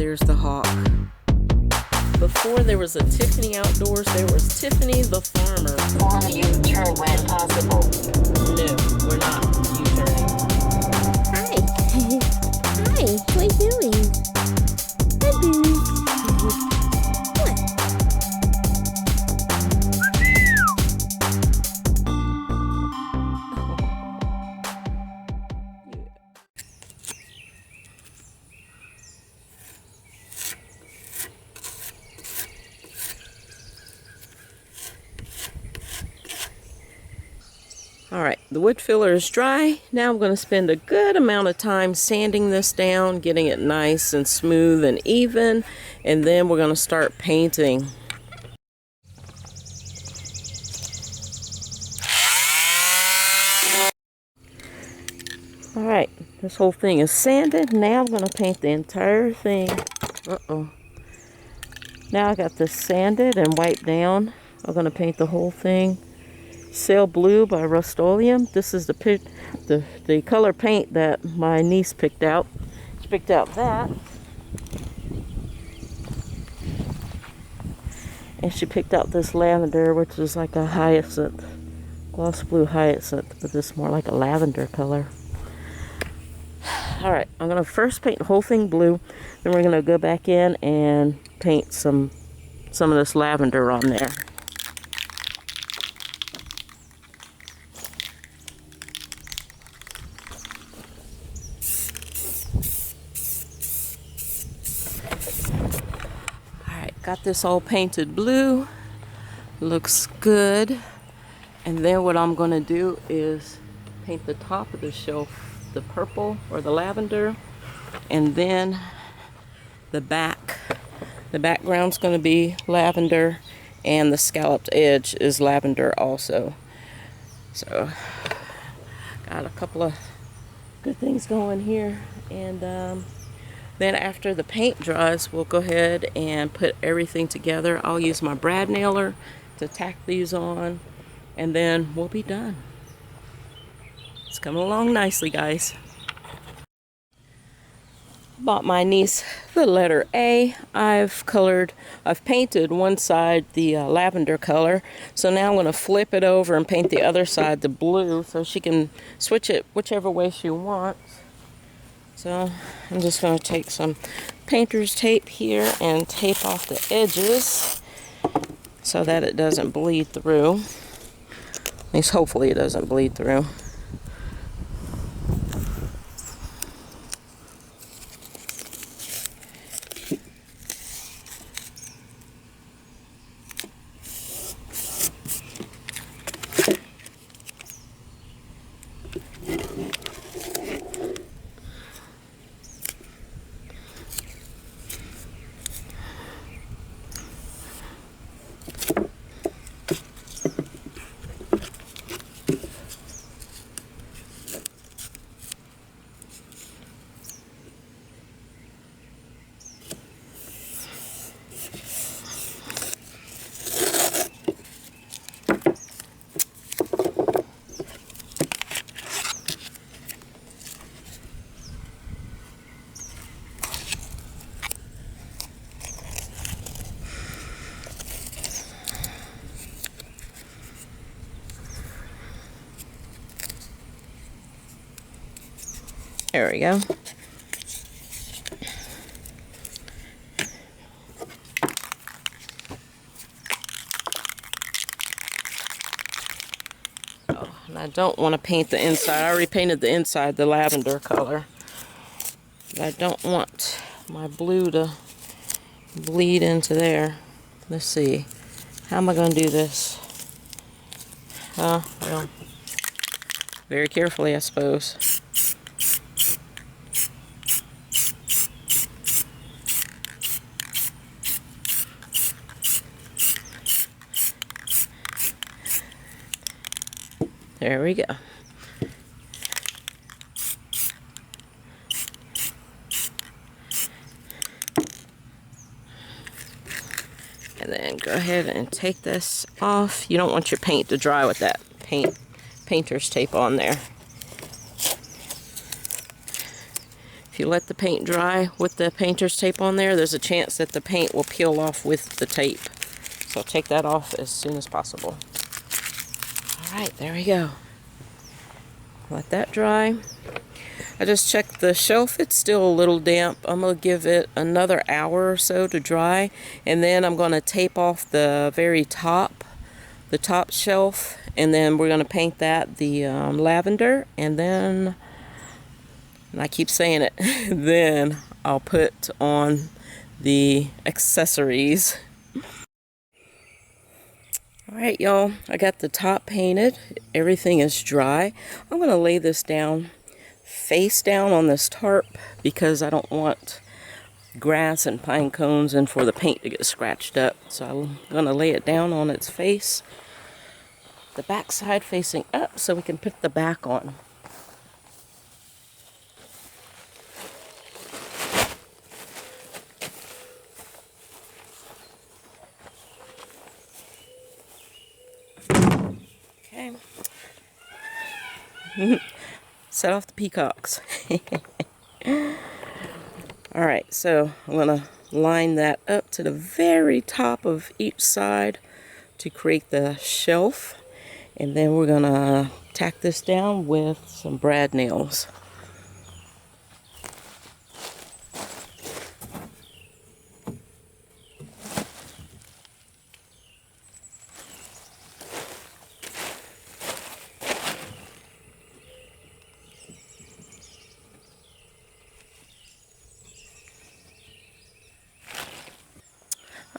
there's the hawk. Before there was a Tiffany Outdoors, there was Tiffany the farmer. Follow U-turn when possible. No, we're not U-turning. Hi. Hi, what are you doing? Hi, Boo. What? Alright, the wood filler is dry. Now I'm going to spend a good amount of time sanding this down, getting it nice and smooth and even, and then we're going to start painting. Alright, this whole thing is sanded. Now I'm going to paint the entire thing. Now I got this sanded and wiped down. I'm going to paint the whole thing. Sail Blue by Rust-Oleum. This is the color paint that my niece picked out. She picked out that. And she picked out this lavender, which is like a hyacinth. Gloss blue hyacinth, but this is more like a lavender color. Alright, I'm going to first paint the whole thing blue. Then we're going to go back in and paint some of this lavender on there. Got this all painted blue. Looks good. And then what I'm going to do is paint the top of the shelf the purple or the lavender. And then the back. The background's going to be lavender. And the scalloped edge is lavender also. So, got a couple of good things going here. And then after the paint dries, we'll go ahead and put everything together. I'll use my brad nailer to tack these on, and then we'll be done. It's coming along nicely, guys. Bought my niece the letter A. I've painted one side the lavender color, so now I'm going to flip it over and paint the other side the blue so she can switch it whichever way she wants. So I'm just going to take some painter's tape here and tape off the edges so that it doesn't bleed through. At least hopefully it doesn't bleed through. There we go. Oh, and I don't want to paint the inside. I already painted the inside the lavender color. But I don't want my blue to bleed into there. Let's see. How am I going to do this? Well, very carefully, I suppose. There we go. And then go ahead and take this off. You don't want your paint to dry with that painter's tape on there. If you let the paint dry with the painter's tape on there, there's a chance that the paint will peel off with the tape. So take that off as soon as possible. Alright, there we go. Let that dry. I just checked the shelf. It's still a little damp. I'm going to give it another hour or so to dry. And then I'm going to tape off the very top, the top shelf. And then we're going to paint that the lavender. And then, and I keep saying it, then I'll put on the accessories. Alright, y'all. I got the top painted. Everything is dry. I'm going to lay this down face down on this tarp because I don't want grass and pine cones and for the paint to get scratched up. So I'm going to lay it down on its face, the back side facing up, so we can put the back on. Okay. Set off the peacocks. Alright, so I'm going to line that up to the very top of each side to create the shelf. And then we're going to tack this down with some brad nails.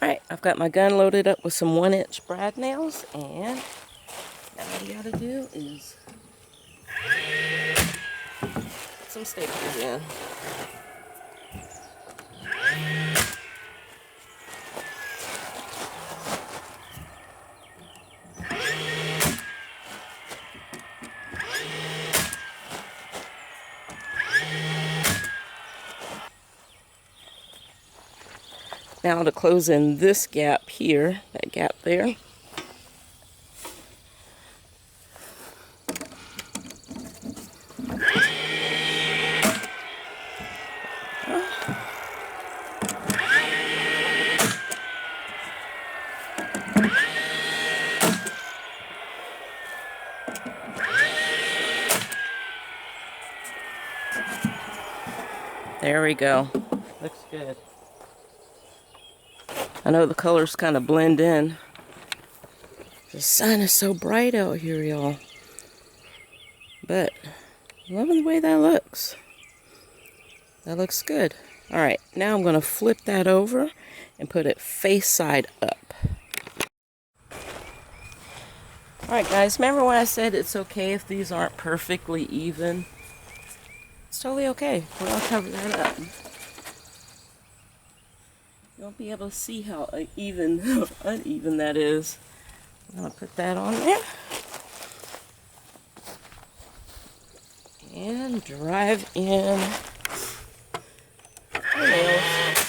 Alright, I've got my gun loaded up with some 1-inch brad nails, and now all you gotta do is put some staples in. Now to close in this gap here, that gap there. There we go. Looks good. I know the colors kind of blend in. The sun is so bright out here, y'all. But I'm loving the way that looks. That looks good. Alright, now I'm going to flip that over and put it face side up. Alright guys, remember when I said it's okay if these aren't perfectly even? It's totally okay. We're going to cover that up. You won't be able to see how uneven that is. I'm going to put that on there. And drive in the nails.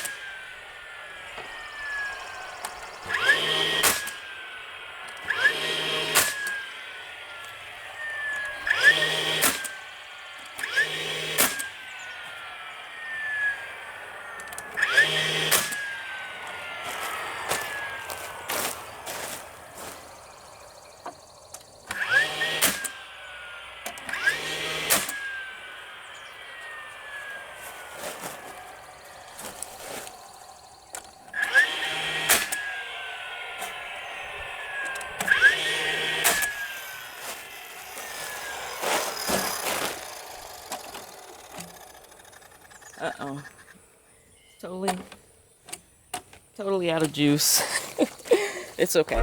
Uh-oh. Totally out of juice. It's okay.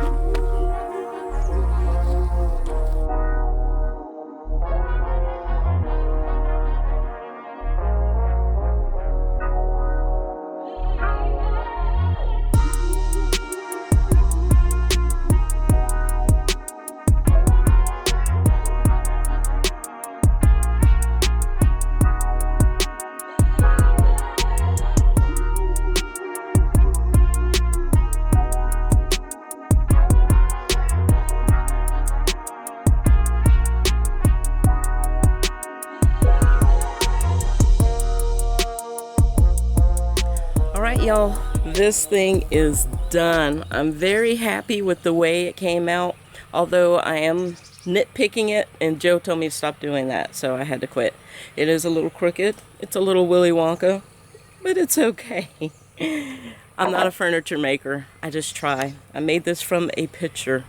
y'all, this thing is done. I'm very happy with the way it came out, although I am nitpicking it, and Joe told me to stop doing that, so I had to quit. It is a little crooked. It's a little Willy Wonka, but it's okay. I'm not a furniture maker. I just try. I made this from a picture.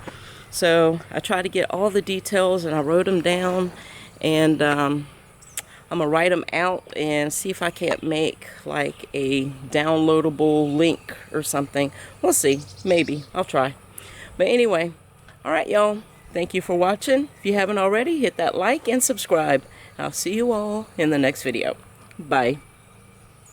So I try to get all the details, and I wrote them down, and I'm gonna write them out and see if I can't make like a downloadable link or something. We'll see. Maybe. I'll try. But anyway, all right, y'all. Thank you for watching. If you haven't already, hit that like and subscribe. I'll see you all in the next video. Bye.